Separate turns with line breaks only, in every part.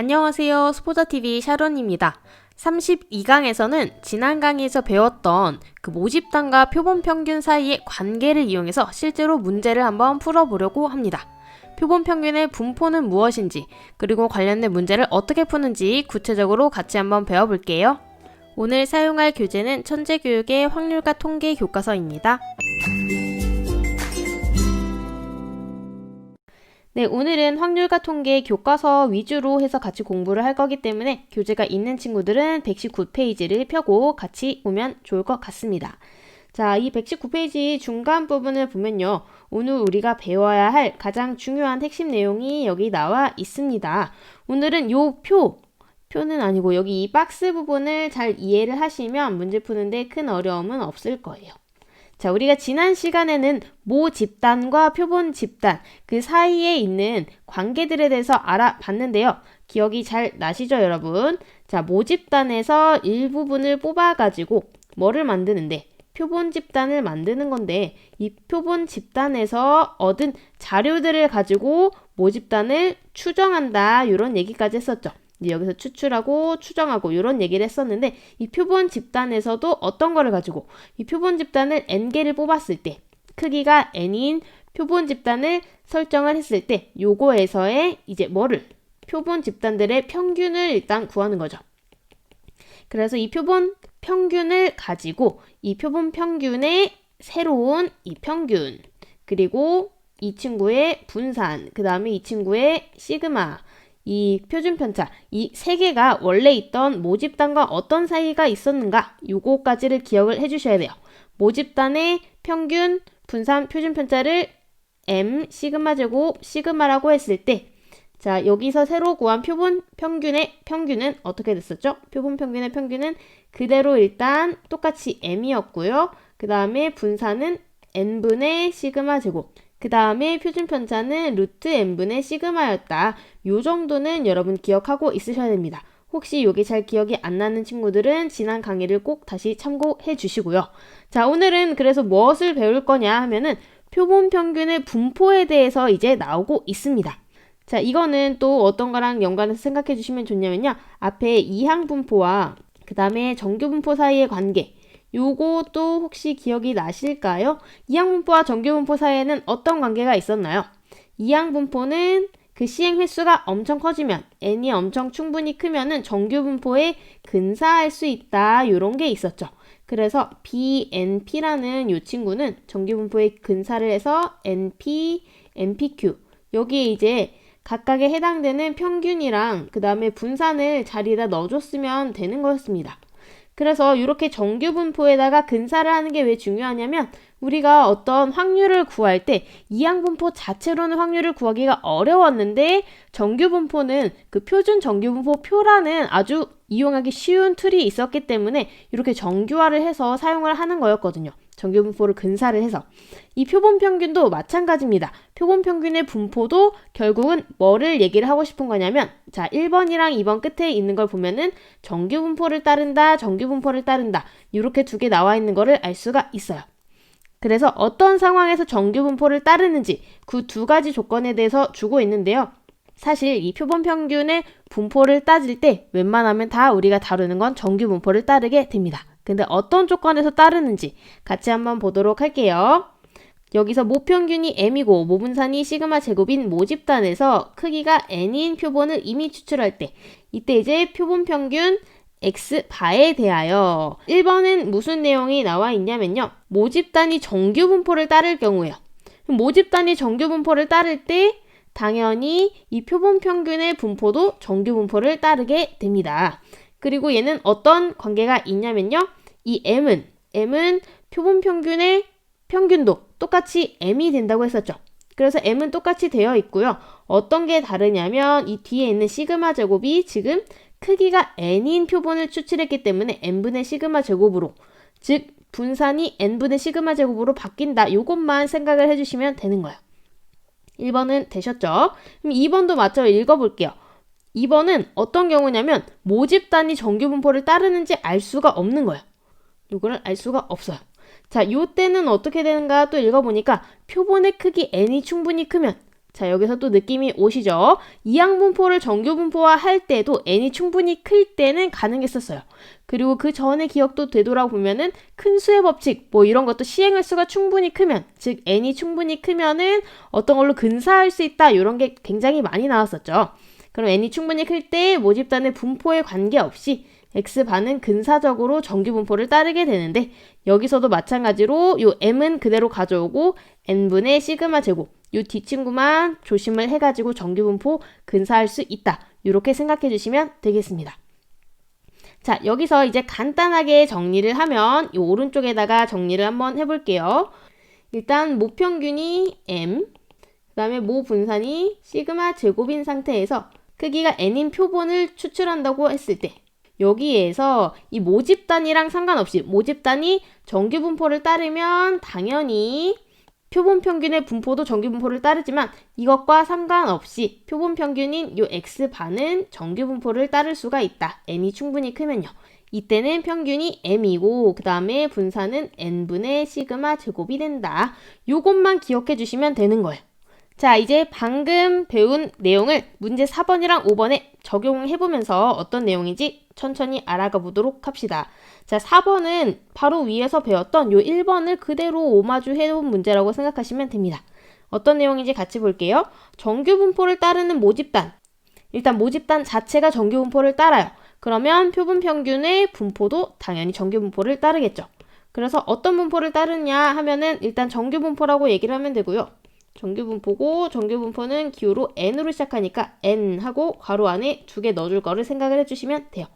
안녕하세요. 스포자TV 샤론입니다. 32강에서는 지난 강의에서 배웠던 그 모집단과 표본 평균 사이의 관계를 이용해서 실제로 문제를 한번 풀어보려고 합니다. 표본 평균의 분포는 무엇인지, 그리고 관련된 문제를 어떻게 푸는지 구체적으로 같이 한번 배워볼게요. 오늘 사용할 교재는 천재교육의 확률과 통계 교과서입니다. 네, 오늘은 확률과 통계 교과서 위주로 해서 같이 공부를 할 거기 때문에 교재가 있는 친구들은 119페이지를 펴고 같이 보면 좋을 것 같습니다. 자, 이 119페이지 중간 부분을 보면요. 오늘 우리가 배워야 할 가장 중요한 핵심 내용이 여기 나와 있습니다. 오늘은 표는 아니고 여기 이 박스 부분을 잘 이해를 하시면 문제 푸는데 큰 어려움은 없을 거예요. 자, 우리가 지난 시간에는 모 집단과 표본 집단 그 사이에 있는 관계들에 대해서 알아봤는데요. 기억이 잘 나시죠, 여러분? 자, 모 집단에서 일부분을 뽑아가지고 뭐를 만드는데? 표본 집단을 만드는 건데 이 표본 집단에서 얻은 자료들을 가지고 모 집단을 추정한다. 이런 얘기까지 했었죠. 여기서 추출하고 추정하고 이런 얘기를 했었는데 이 표본 집단에서도 어떤 거를 가지고 이 표본 집단을 n개를 뽑았을 때 크기가 n인 표본 집단을 설정을 했을 때 요거에서의 이제 표본 집단들의 평균을 일단 구하는 거죠. 그래서 이 표본 평균을 가지고 이 표본 평균의 새로운 이 평균 그리고 이 친구의 분산 그 다음에 이 친구의 시그마 이 표준편차, 이 세 개가 원래 있던 모집단과 어떤 사이가 있었는가 요거까지를 기억을 해주셔야 돼요. 모집단의 평균, 분산, 표준편차를 m, 시그마 제곱, 시그마라고 했을 때 자, 여기서 새로 구한 표본 평균의 평균은 어떻게 됐었죠? 표본 평균의 평균은 그대로 일단 똑같이 m이었고요. 그 다음에 분산은 n분의 시그마 제곱 그 다음에 표준편차는 루트 n분의 시그마였다. 요 정도는 여러분 기억하고 있으셔야 됩니다. 혹시 요게 잘 기억이 안 나는 친구들은 지난 강의를 꼭 다시 참고해 주시고요. 자, 오늘은 그래서 무엇을 배울 거냐 하면은 표본 평균의 분포에 대해서 이제 나오고 있습니다. 자, 이거는 또 어떤 거랑 연관해서 생각해 주시면 좋냐면요. 앞에 이항 분포와 그 다음에 정규 분포 사이의 관계 요것도 혹시 기억이 나실까요? 이항분포와 정규분포 사이에는 어떤 관계가 있었나요? 이항분포는 그 시행 횟수가 엄청 커지면 n이 엄청 충분히 크면은 정규분포에 근사할 수 있다. 요런 게 있었죠. 그래서 BNP라는 요 친구는 정규분포에 근사를 해서 NP, NPQ 여기에 이제 각각에 해당되는 평균이랑 그 다음에 분산을 자리에다 넣어줬으면 되는 거였습니다. 그래서 이렇게 정규 분포에다가 근사를 하는 게 왜 중요하냐면 우리가 어떤 확률을 구할 때 이항 분포 자체로는 확률을 구하기가 어려웠는데 정규 분포는 그 표준 정규 분포 표라는 아주 이용하기 쉬운 툴이 있었기 때문에 이렇게 정규화를 해서 사용을 하는 거였거든요. 정규 분포를 근사를 해서. 이 표본 평균도 마찬가지입니다. 표본 평균의 분포도 결국은 뭐를 얘기를 하고 싶은 거냐면 자, 1번이랑 2번 끝에 있는 걸 보면은 정규 분포를 따른다, 정규 분포를 따른다. 이렇게 두 개 나와 있는 거를 알 수가 있어요. 그래서 어떤 상황에서 정규 분포를 따르는지 그 두 가지 조건에 대해서 주고 있는데요. 사실 이 표본 평균의 분포를 따질 때 웬만하면 다 우리가 다루는 건 정규 분포를 따르게 됩니다. 근데 어떤 조건에서 따르는지 같이 한번 보도록 할게요. 여기서 모평균이 m이고 모분산이 시그마 제곱인 모집단에서 크기가 n인 표본을 이미 추출할 때 이때 이제 표본 평균 x바에 대하여 1번은 무슨 내용이 나와 있냐면요. 모집단이 정규 분포를 따를 경우에요. 모집단이 정규 분포를 따를 때 당연히 이 표본 평균의 분포도 정규 분포를 따르게 됩니다. 그리고 얘는 어떤 관계가 있냐면요. 이 m은 표본 평균의 평균도 똑같이 m이 된다고 했었죠. 그래서 m은 똑같이 되어 있고요. 어떤 게 다르냐면 이 뒤에 있는 시그마 제곱이 지금 크기가 n인 표본을 추출했기 때문에 n분의 시그마 제곱으로 즉 분산이 n분의 시그마 제곱으로 바뀐다. 이것만 생각을 해주시면 되는 거예요. 1번은 되셨죠? 그럼 2번도 마저 읽어볼게요. 2번은 어떤 경우냐면 모집단이 정규 분포를 따르는지 알 수가 없는 거예요. 이거를 알 수가 없어요. 자, 요때는 어떻게 되는가 또 읽어보니까 표본의 크기 n이 충분히 크면 자, 여기서 또 느낌이 오시죠? 이항분포를 정규분포화 할 때도 n이 충분히 클 때는 가능했었어요. 그리고 그 전에 기억도 되돌아보면은 큰 수의 법칙 뭐 이런 것도 시행할 수가 충분히 크면, 즉 n이 충분히 크면은 어떤 걸로 근사할 수 있다 이런 게 굉장히 많이 나왔었죠. 그럼 n이 충분히 클 때 모집단의 분포에 관계없이 x반은 근사적으로 정규분포를 따르게 되는데, 여기서도 마찬가지로 요 m은 그대로 가져오고 n분의 시그마 제곱 요 뒷친구만 조심을 해가지고 정규분포 근사할 수 있다. 이렇게 생각해 주시면 되겠습니다. 자, 여기서 이제 간단하게 정리를 하면 이 오른쪽에다가 정리를 한번 해볼게요. 일단 모평균이 m, 그 다음에 모분산이 시그마 제곱인 상태에서 크기가 n인 표본을 추출한다고 했을 때, 여기에서 이 모집단이랑 상관없이 모집단이 정규분포를 따르면 당연히 표본평균의 분포도 정규분포를 따르지만 이것과 상관없이 표본평균인 요 x반은 정규분포를 따를 수가 있다. n이 충분히 크면요. 이때는 평균이 m이고 그 다음에 분산은 n분의 시그마 제곱이 된다. 요것만 기억해 주시면 되는 거예요. 자, 이제 방금 배운 내용을 문제 4번이랑 5번에 적용해보면서 어떤 내용인지 천천히 알아가 보도록 합시다. 자, 4번은 바로 위에서 배웠던 요 1번을 그대로 오마주 해온 문제라고 생각하시면 됩니다. 어떤 내용인지 같이 볼게요. 정규분포를 따르는 모집단. 일단 모집단 자체가 정규분포를 따라요. 그러면 표본평균의 분포도 당연히 정규분포를 따르겠죠. 그래서 어떤 분포를 따르냐 하면은 일단 정규분포라고 얘기를 하면 되고요. 정규분포고 정규분포는 기호로 n으로 시작하니까 n 하고 괄호 안에 2개 넣어줄 거를 생각을 해주시면 돼요.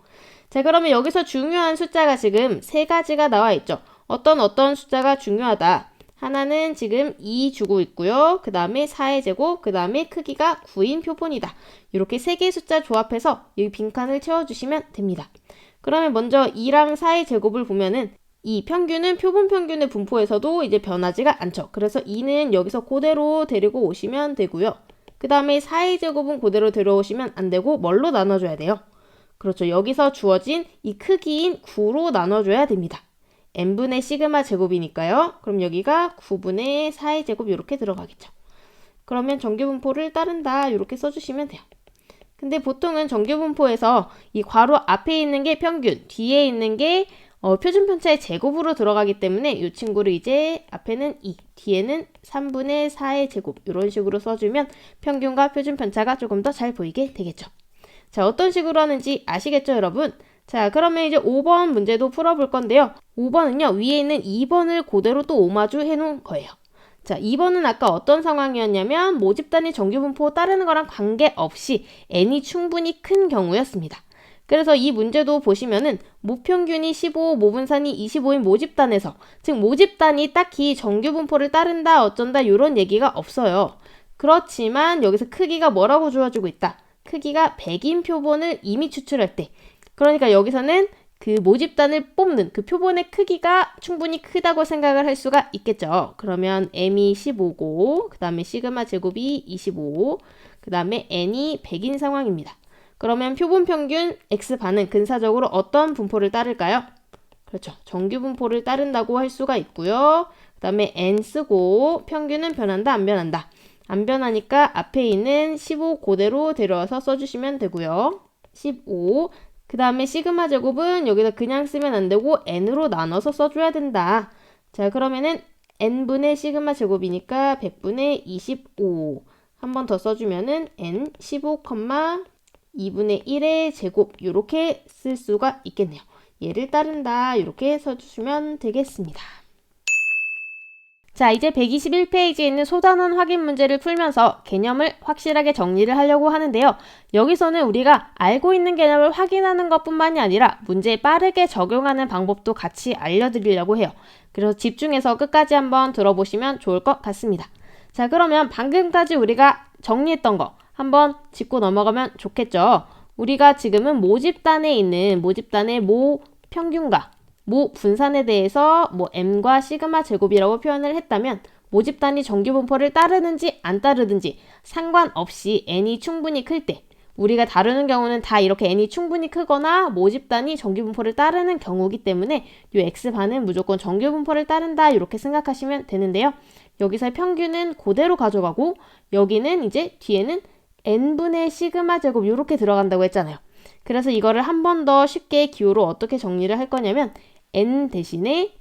자, 그러면 여기서 중요한 숫자가 지금 3가지가 나와 있죠. 어떤 숫자가 중요하다. 하나는 지금 2 주고 있고요. 그 다음에 4의 제곱, 그 다음에 크기가 9인 표본이다. 이렇게 3개의 숫자 조합해서 여기 빈칸을 채워주시면 됩니다. 그러면 먼저 2랑 4의 제곱을 보면은 이 평균은 표본평균의 분포에서도 이제 변하지가 않죠. 그래서 2는 여기서 그대로 데리고 오시면 되고요. 그 다음에 4의 제곱은 그대로 데려오시면 안 되고 뭘로 나눠줘야 돼요? 그렇죠. 여기서 주어진 이 크기인 9로 나눠줘야 됩니다. n분의 시그마 제곱이니까요. 그럼 여기가 9분의 4의 제곱 이렇게 들어가겠죠. 그러면 정규분포를 따른다 이렇게 써주시면 돼요. 근데 보통은 정규분포에서 이 괄호 앞에 있는 게 평균, 뒤에 있는 게 표준편차의 제곱으로 들어가기 때문에 이 친구를 이제 앞에는 2, 뒤에는 3분의 4의 제곱 이런 식으로 써주면 평균과 표준편차가 조금 더 잘 보이게 되겠죠. 자, 어떤 식으로 하는지 아시겠죠, 여러분? 자, 그러면 이제 5번 문제도 풀어볼 건데요. 5번은요, 위에 있는 2번을 그대로 또 오마주 해놓은 거예요. 자, 2번은 아까 어떤 상황이었냐면 모집단이 정규분포 따르는 거랑 관계없이 n이 충분히 큰 경우였습니다. 그래서 이 문제도 보시면은 모평균이 15, 모분산이 25인 모집단에서, 즉 모집단이 딱히 정규분포를 따른다 어쩐다 이런 얘기가 없어요. 그렇지만 여기서 크기가 뭐라고 주어지고 있다. 크기가 100인 표본을 이미 추출할 때, 그러니까 여기서는 그 모집단을 뽑는 그 표본의 크기가 충분히 크다고 생각을 할 수가 있겠죠. 그러면 m이 15고 그 다음에 시그마 제곱이 25, 그 다음에 n이 100인 상황입니다. 그러면 표본평균 x반은 근사적으로 어떤 분포를 따를까요? 그렇죠. 정규분포를 따른다고 할 수가 있고요. 그 다음에 n 쓰고 평균은 변한다 안 변한다? 안 변하니까 앞에 있는 15 그대로 데려와서 써주시면 되고요. 15, 그 다음에 시그마 제곱은 여기다 그냥 쓰면 안 되고 n으로 나눠서 써줘야 된다. 자, 그러면은 n분의 시그마 제곱이니까 100분의 25 한 번 더 써주면은 n 15,2분의 1의 제곱 이렇게 쓸 수가 있겠네요. 얘를 따른다 이렇게 써주시면 되겠습니다. 자, 이제 121페이지에 있는 소단원 확인 문제를 풀면서 개념을 확실하게 정리를 하려고 하는데요. 여기서는 우리가 알고 있는 개념을 확인하는 것뿐만이 아니라 문제에 빠르게 적용하는 방법도 같이 알려드리려고 해요. 그래서 집중해서 끝까지 한번 들어보시면 좋을 것 같습니다. 자, 그러면 방금까지 우리가 정리했던 거 한번 짚고 넘어가면 좋겠죠. 우리가 지금은 모집단에 있는 모집단의 모 평균과 모 분산에 대해서 뭐 m과 시그마 제곱이라고 표현을 했다면 모집단이 정규분포를 따르든지 안 따르든지 상관없이 n이 충분히 클 때 우리가 다루는 경우는 다 이렇게 n이 충분히 크거나 모집단이 정규분포를 따르는 경우이기 때문에 이 x반은 무조건 정규분포를 따른다 이렇게 생각하시면 되는데요. 여기서의 평균은 그대로 가져가고 여기는 이제 뒤에는 n분의 시그마 제곱 이렇게 들어간다고 했잖아요. 그래서 이거를 한 번 더 쉽게 기호로 어떻게 정리를 할 거냐면 n 대신에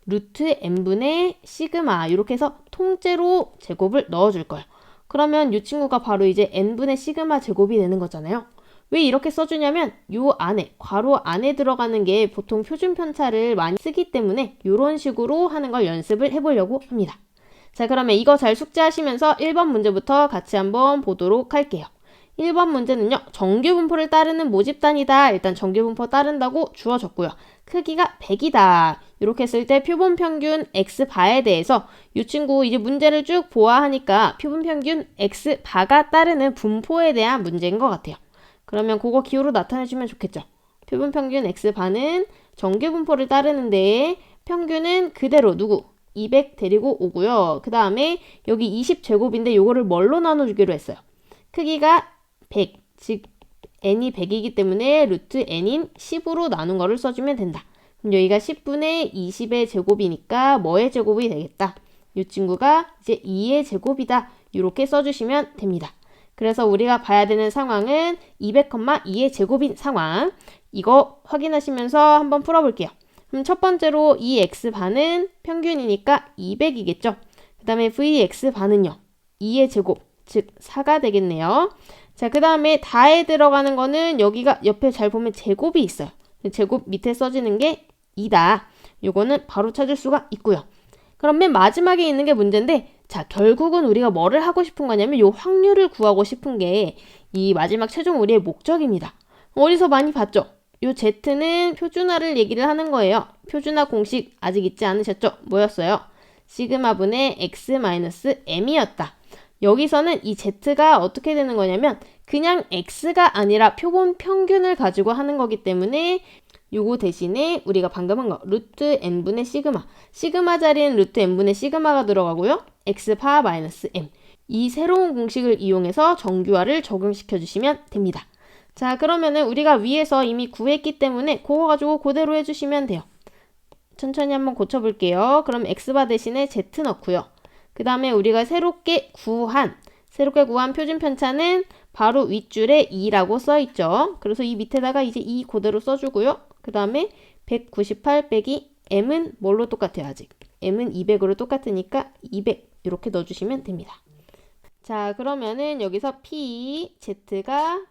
루트 n분의 시그마 이렇게 해서 통째로 제곱을 넣어줄 거예요. 그러면 이 친구가 바로 이제 n분의 시그마 제곱이 되는 거잖아요. 왜 이렇게 써주냐면 요 안에 괄호 안에 들어가는 게 보통 표준 편차를 많이 쓰기 때문에 이런 식으로 하는 걸 연습을 해보려고 합니다. 자, 그러면 이거 잘 숙지하시면서 1번 문제부터 같이 한번 보도록 할게요. 1번 문제는요. 정규분포를 따르는 모집단이다. 일단 정규분포 따른다고 주어졌고요. 크기가 100이다. 이렇게 했을 때 표본평균 x바에 대해서 이 친구 이제 문제를 쭉 보아하니까 표본평균 x바가 따르는 분포에 대한 문제인 것 같아요. 그러면 그거 기호로 나타내주면 좋겠죠. 표본평균 x바는 정규분포를 따르는데 평균은 그대로 누구? 200 데리고 오고요. 그 다음에 여기 20제곱인데 요거를 뭘로 나눠주기로 했어요. 크기가 100, 즉 n이 100이기 때문에 루트 n인 10으로 나눈 거를 써주면 된다. 그럼 여기가 10분의 20의 제곱이니까 뭐의 제곱이 되겠다. 이 친구가 이제 2의 제곱이다. 이렇게 써주시면 됩니다. 그래서 우리가 봐야 되는 상황은 200,2의 제곱인 상황. 이거 확인하시면서 한번 풀어볼게요. 그럼 첫 번째로 이 x반은 평균이니까 200이겠죠. 그 다음에 vx반은요. 2의 제곱, 즉 4가 되겠네요. 자, 그 다음에 다에 들어가는 거는 여기가 옆에 잘 보면 제곱이 있어요. 제곱 밑에 써지는 게 2다. 요거는 바로 찾을 수가 있고요. 그럼 맨 마지막에 있는 게 문제인데 자, 결국은 우리가 뭐를 하고 싶은 거냐면 요 확률을 구하고 싶은 게 이 마지막 최종 우리의 목적입니다. 어디서 많이 봤죠? 요 Z는 표준화를 얘기를 하는 거예요. 표준화 공식 아직 잊지 않으셨죠? 뭐였어요? 시그마분의 x-m이었다. 여기서는 이 Z가 어떻게 되는 거냐면 그냥 X가 아니라 표본 평균을 가지고 하는 거기 때문에 요거 대신에 우리가 방금 한 거 루트 n분의 시그마 시그마 자리엔 루트 n분의 시그마가 들어가고요. x파 마이너스 m 이 새로운 공식을 이용해서 정규화를 적용시켜 주시면 됩니다. 자, 그러면은 우리가 위에서 이미 구했기 때문에 그거 가지고 그대로 해주시면 돼요. 천천히 한번 고쳐볼게요. 그럼 x바 대신에 z 넣고요. 그 다음에 우리가 새롭게 구한 표준 편차는 바로 윗줄에 2라고 써있죠. 그래서 이 밑에다가 이제 2 그대로 써주고요. 그 다음에 198 빼기 m은 뭘로 똑같아요, 아직? m은 200으로 똑같으니까 200 이렇게 넣어주시면 됩니다. 자, 그러면은 여기서 p, z가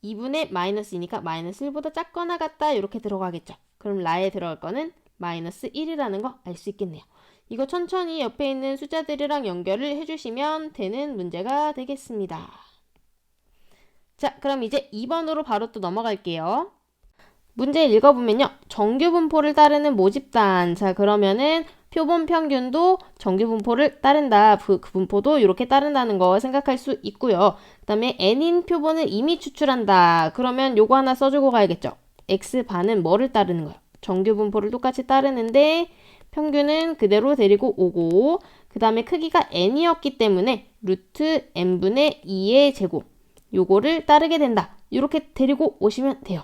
2분의 마이너스이니까 마이너스 1보다 작거나 같다 이렇게 들어가겠죠. 그럼 라에 들어갈 거는 마이너스 1이라는 거 알 수 있겠네요. 이거 천천히 옆에 있는 숫자들이랑 연결을 해주시면 되는 문제가 되겠습니다. 자, 그럼 이제 2번으로 바로 또 넘어갈게요. 문제 읽어보면요. 정규분포를 따르는 모집단. 자, 그러면은 표본 평균도 정규분포를 따른다. 그 분포도 이렇게 따른다는 거 생각할 수 있고요. 그 다음에 n인 표본을 이미 추출한다. 그러면 요거 하나 써주고 가야겠죠. x반은 뭐를 따르는 거예요? 정규분포를 똑같이 따르는데 평균은 그대로 데리고 오고 그 다음에 크기가 n이었기 때문에 루트 n분의 2의 제곱 요거를 따르게 된다. 이렇게 데리고 오시면 돼요.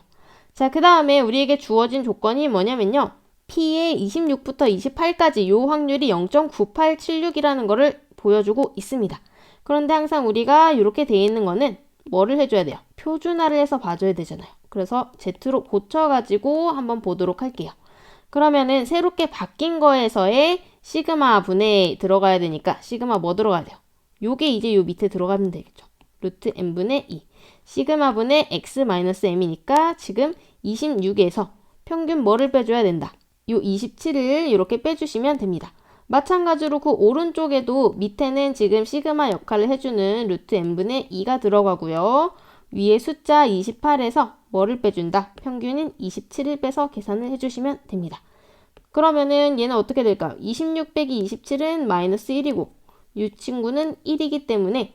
자, 그 다음에 우리에게 주어진 조건이 뭐냐면요. P의 26부터 28까지 요 확률이 0.9876이라는 거를 보여주고 있습니다. 그런데 항상 우리가 이렇게 돼 있는 거는 뭐를 해줘야 돼요? 표준화를 해서 봐줘야 되잖아요. 그래서 Z로 고쳐가지고 한번 보도록 할게요. 그러면은 새롭게 바뀐 거에서의 시그마 분에 들어가야 되니까 시그마 뭐 들어가야 돼요? 요게 이제 요 밑에 들어가면 되겠죠. 루트 n분의 2 시그마 분의 x-m이니까 지금 26에서 평균 뭐를 빼줘야 된다? 요 27을 이렇게 빼주시면 됩니다. 마찬가지로 그 오른쪽에도 밑에는 지금 시그마 역할을 해주는 루트 n분의 2가 들어가고요. 위에 숫자 28에서 뭐를 빼준다? 평균인 27을 빼서 계산을 해주시면 됩니다. 그러면은 얘는 어떻게 될까요? 26 빼기 27은 마이너스 1이고 이 친구는 1이기 때문에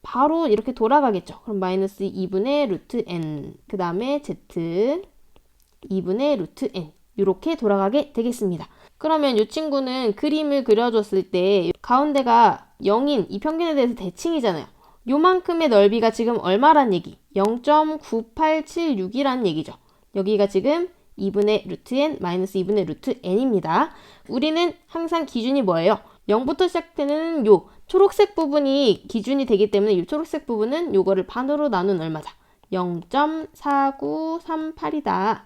바로 이렇게 돌아가겠죠. 그럼 마이너스 2분의 루트 n 그 다음에 z 2분의 루트 n 이렇게 돌아가게 되겠습니다. 그러면 이 친구는 그림을 그려줬을 때 가운데가 0인 이 평균에 대해서 대칭이잖아요. 요만큼의 넓이가 지금 얼마란 얘기? 0.9876이라는 얘기죠. 여기가 지금 2분의 루트 n 마이너스 2분의 루트 n입니다. 우리는 항상 기준이 뭐예요? 0부터 시작되는 요 초록색 부분이 기준이 되기 때문에 이 초록색 부분은 요거를 반으로 나눈 얼마다? 0.4938이다.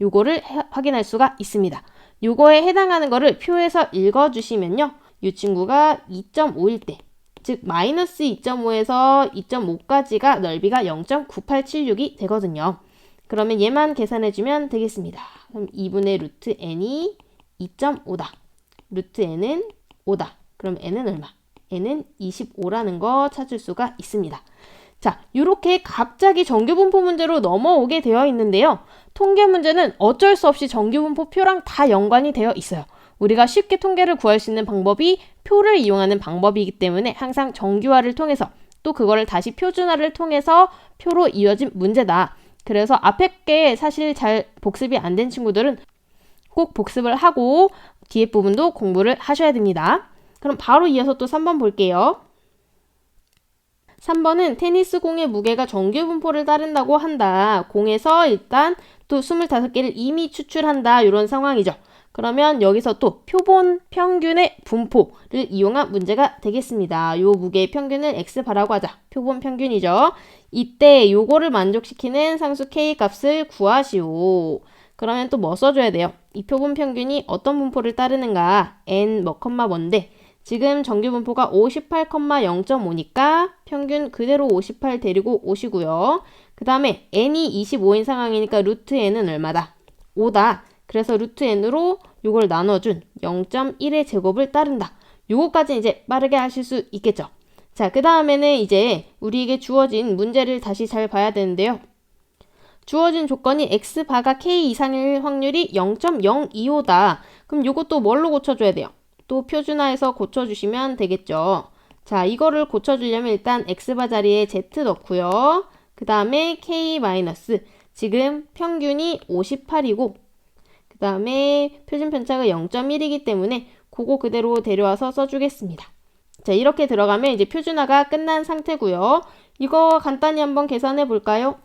요거를 확인할 수가 있습니다. 요거에 해당하는 거를 표에서 읽어주시면요. 이 친구가 2.5일 때, 즉 마이너스 2.5에서 2.5까지가 넓이가 0.9876이 되거든요. 그러면 얘만 계산해주면 되겠습니다. 그럼 2분의 루트 n이 2.5다. 루트 n은 5다. 그럼 n은 얼마? n은 25라는 거 찾을 수가 있습니다. 자, 이렇게 갑자기 정규분포 문제로 넘어오게 되어 있는데요. 통계 문제는 어쩔 수 없이 정규분포표랑 다 연관이 되어 있어요. 우리가 쉽게 통계를 구할 수 있는 방법이 표를 이용하는 방법이기 때문에 항상 정규화를 통해서 또 그거를 다시 표준화를 통해서 표로 이어진 문제다. 그래서 앞에 게 사실 잘 복습이 안 된 친구들은 꼭 복습을 하고 뒤에 부분도 공부를 하셔야 됩니다. 그럼 바로 이어서 또 3번 볼게요. 3번은 테니스 공의 무게가 정규분포를 따른다고 한다. 공에서 일단 또 25개를 이미 추출한다. 이런 상황이죠. 그러면 여기서 또 표본 평균의 분포를 이용한 문제가 되겠습니다. 요 무게의 평균을 x바라고 하자. 표본 평균이죠. 이때 요거를 만족시키는 상수 k 값을 구하시오. 그러면 또 뭐 써줘야 돼요? 이 표본 평균이 어떤 분포를 따르는가? n 뭐 컴마 뭔데? 지금 정규분포가 58,0.5니까 평균 그대로 58 데리고 오시고요. 그 다음에 n이 25인 상황이니까 루트 n은 얼마다? 5다. 그래서 루트 n으로 요걸 나눠준 0.1의 제곱을 따른다. 요거까지 이제 빠르게 하실 수 있겠죠. 자, 그 다음에는 이제 우리에게 주어진 문제를 다시 잘 봐야 되는데요. 주어진 조건이 x바가 k 이상일 확률이 0.025다. 그럼 요것도 뭘로 고쳐줘야 돼요? 또 표준화해서 고쳐주시면 되겠죠. 자, 이거를 고쳐주려면 일단 x바 자리에 z 넣고요. 그 다음에 k 마이너스 지금 평균이 58이고 그 다음에 표준 편차가 0.1이기 때문에 그거 그대로 데려와서 써주겠습니다. 자, 이렇게 들어가면 이제 표준화가 끝난 상태고요. 이거 간단히 한번 계산해 볼까요?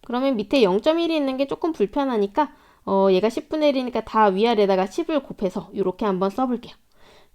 그러면 밑에 0.1이 있는 게 조금 불편하니까 얘가 10분의 1이니까 다 위아래다가 10을 곱해서 이렇게 한번 써볼게요.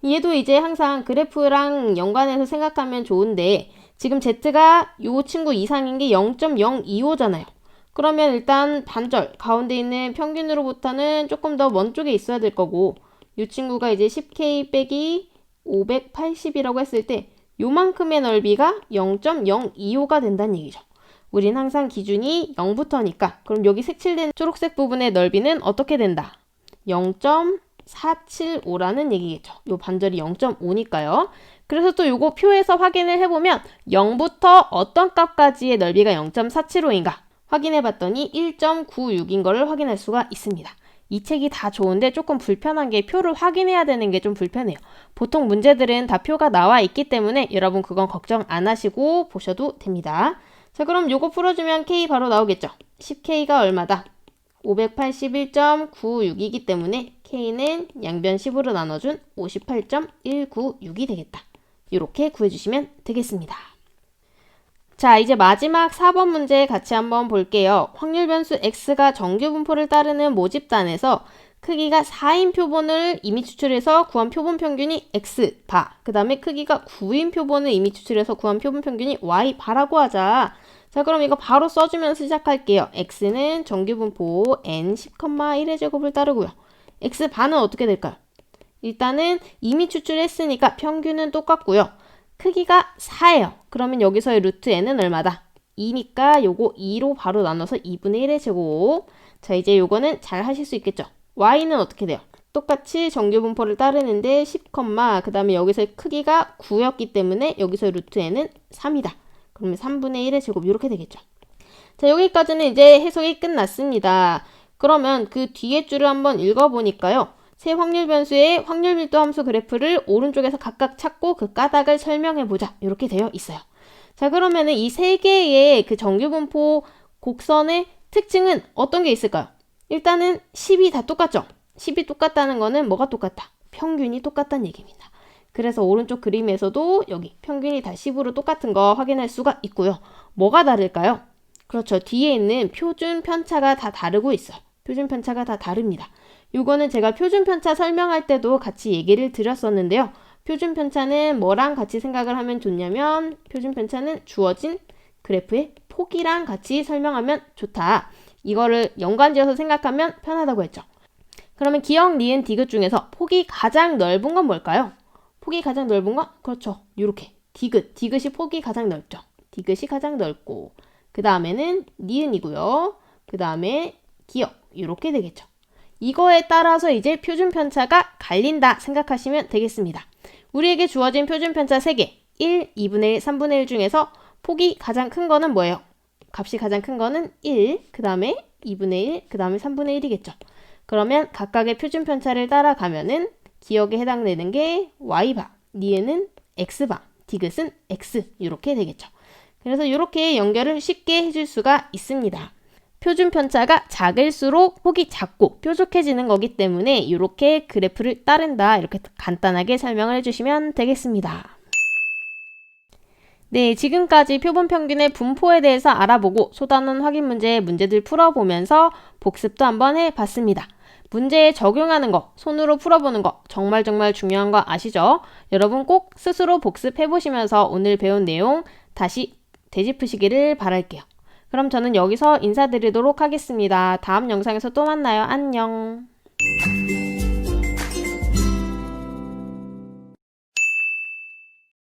얘도 이제 항상 그래프랑 연관해서 생각하면 좋은데 지금 z가 요 친구 이상인 게 0.025잖아요. 그러면 일단 반절 가운데 있는 평균으로부터는 조금 더 먼 쪽에 있어야 될 거고 이 친구가 이제 10k 빼기 580이라고 했을 때 요만큼의 넓이가 0.025가 된다는 얘기죠. 우린 항상 기준이 0부터니까 그럼 여기 색칠된 초록색 부분의 넓이는 어떻게 된다? 0.475라는 얘기겠죠. 요 반절이 0.5니까요. 그래서 또 요거 표에서 확인을 해보면 0부터 어떤 값까지의 넓이가 0.475인가? 확인해봤더니 1.96인 거를 확인할 수가 있습니다. 이 책이 다 좋은데 조금 불편한 게 표를 확인해야 되는 게 좀 불편해요. 보통 문제들은 다 표가 나와 있기 때문에 여러분 그건 걱정 안 하시고 보셔도 됩니다. 자, 그럼 요거 풀어주면 K 바로 나오겠죠? 10K가 얼마다? 581.96이기 때문에 K는 양변 10으로 나눠준 58.196이 되겠다. 이렇게 구해주시면 되겠습니다. 자, 이제 마지막 4번 문제 같이 한번 볼게요. 확률 변수 x가 정규분포를 따르는 모집단에서 크기가 4인 표본을 이미 추출해서 구한 표본 평균이 x바. 그 다음에 크기가 9인 표본을 이미 추출해서 구한 표본 평균이 y바라고 하자. 자, 그럼 이거 바로 써주면서 시작할게요. x는 정규분포 n 10,1의 제곱을 따르고요. x바는 어떻게 될까요? 일단은 이미 추출했으니까 평균은 똑같고요. 크기가 4예요. 그러면 여기서의 루트 n은 얼마다? 2니까 요거 2로 바로 나눠서 2분의 1의 제곱. 자, 이제 요거는 잘 하실 수 있겠죠? y는 어떻게 돼요? 똑같이 정규분포를 따르는데 10, 그 다음에 여기서의 크기가 9였기 때문에 여기서 루트 n은 3이다. 그러면 3분의 1의 제곱 이렇게 되겠죠. 자, 여기까지는 이제 해석이 끝났습니다. 그러면 그 뒤에 줄을 한번 읽어보니까요. 세 확률 변수의 확률 밀도 함수 그래프를 오른쪽에서 각각 찾고 그 까닭을 설명해보자. 이렇게 되어 있어요. 자, 그러면은 이 세 개의 그 정규분포 곡선의 특징은 어떤 게 있을까요? 일단은 10이 다 똑같죠? 10이 똑같다는 거는 뭐가 똑같다? 평균이 똑같다는 얘기입니다. 그래서 오른쪽 그림에서도 여기 평균이 다 10으로 똑같은 거 확인할 수가 있고요. 뭐가 다를까요? 그렇죠. 뒤에 있는 표준 편차가 다 다르고 있어요. 표준 편차가 다 다릅니다. 요거는 제가 표준 편차 설명할 때도 같이 얘기를 드렸었는데요. 표준 편차는 뭐랑 같이 생각을 하면 좋냐면 표준 편차는 주어진 그래프의 폭이랑 같이 설명하면 좋다. 이거를 연관지어서 생각하면 편하다고 했죠. 그러면 기억, 니은, 디귿 중에서 폭이 가장 넓은 건 뭘까요? 폭이 가장 넓은 건? 그렇죠. 요렇게 디귿이 폭이 가장 넓죠. 디귿이 가장 넓고 그 다음에는 니은이고요. 그 다음에 기억 이렇게 되겠죠. 이거에 따라서 이제 표준 편차가 갈린다 생각하시면 되겠습니다. 우리에게 주어진 표준 편차 3개 1, 2분의 1, 3분의 1 중에서 폭이 가장 큰 거는 뭐예요? 값이 가장 큰 거는 1, 그 다음에 2분의 1, 그 다음에 3분의 1이겠죠. 그러면 각각의 표준 편차를 따라가면은 기억에 해당되는 게 y바, 니은은 x바, 디귿은 x 이렇게 되겠죠. 그래서 이렇게 연결을 쉽게 해줄 수가 있습니다. 표준 편차가 작을수록 폭이 작고 뾰족해지는 거기 때문에 이렇게 그래프를 따른다 이렇게 간단하게 설명을 해주시면 되겠습니다. 네, 지금까지 표본 평균의 분포에 대해서 알아보고 소단원 확인 문제들 풀어보면서 복습도 한번 해봤습니다. 문제에 적용하는 거, 손으로 풀어보는 거 정말 중요한 거 아시죠? 여러분 꼭 스스로 복습해보시면서 오늘 배운 내용 다시 되짚으시기를 바랄게요. 그럼 저는 여기서 인사드리도록 하겠습니다. 다음 영상에서 또 만나요. 안녕.